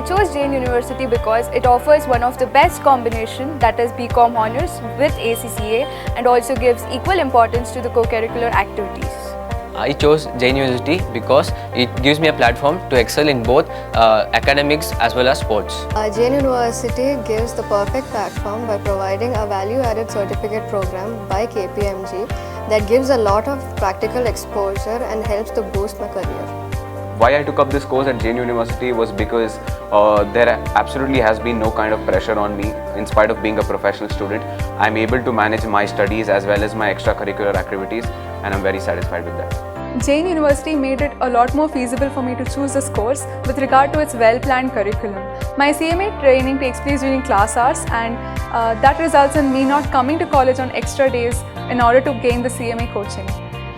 I chose Jain University because it offers one of the best combination, that is BCom Honours with ACCA, and also gives equal importance to the co-curricular activities. I chose Jain University because it gives me a platform to excel in both academics as well as sports. Jain University gives the perfect platform by providing a value-added certificate program by KPMG that gives a lot of practical exposure and helps to boost my career. Why I took up this course at Jain University was because there absolutely has been no kind of pressure on me. In spite of being a professional student, I'm able to manage my studies as well as my extracurricular activities, and I'm very satisfied with that. Jain University made it a lot more feasible for me to choose this course with regard to its well-planned curriculum. My CMA training takes place during class hours, and that results in me not coming to college on extra days in order to gain the CMA coaching.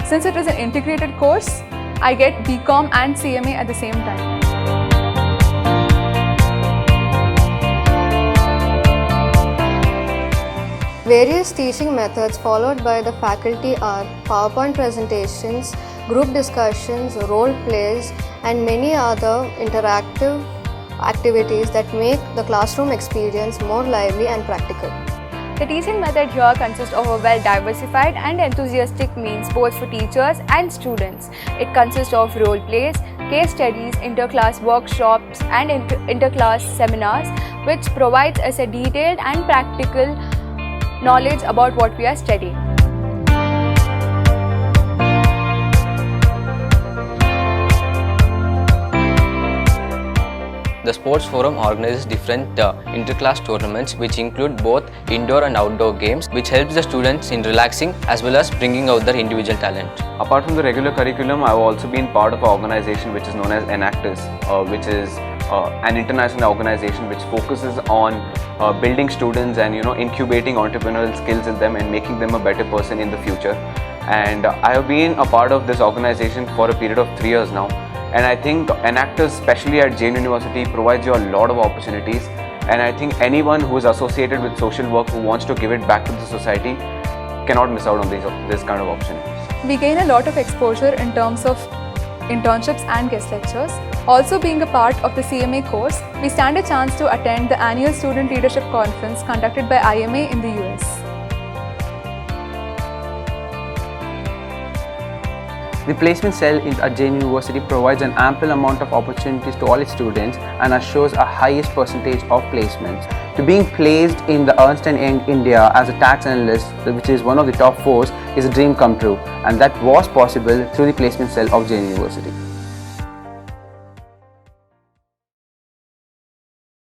Since it is an integrated course, I get BCom and CMA at the same time. Various teaching methods followed by the faculty are PowerPoint presentations, group discussions, role plays, and many other interactive activities that make the classroom experience more lively and practical. The teaching method here consists of a well-diversified and enthusiastic means both for teachers and students. It consists of role plays, case studies, inter-class workshops and inter-class seminars, which provides us a detailed and practical knowledge about what we are studying. The Sports Forum organizes different inter-class tournaments which include both indoor and outdoor games, which helps the students in relaxing as well as bringing out their individual talent. Apart from the regular curriculum, I've also been part of an organization which is known as Enactus, which is an international organization which focuses on building students and incubating entrepreneurial skills in them and making them a better person in the future. And I have been a part of this organization for a period of 3 years now. And I think Enactus, especially at Jain University, provides you a lot of opportunities. And I think anyone who is associated with social work who wants to give it back to the society cannot miss out on this kind of opportunities. We gain a lot of exposure in terms of internships and guest lectures. Also, being a part of the CMA course, we stand a chance to attend the annual Student Leadership Conference conducted by IMA in the US. The placement cell at Jain University provides an ample amount of opportunities to all its students and assures a highest percentage of placements. To being placed in the Ernst & Young India as a tax analyst, which is one of the top 4s, is a dream come true, and that was possible through the placement cell of Jain University.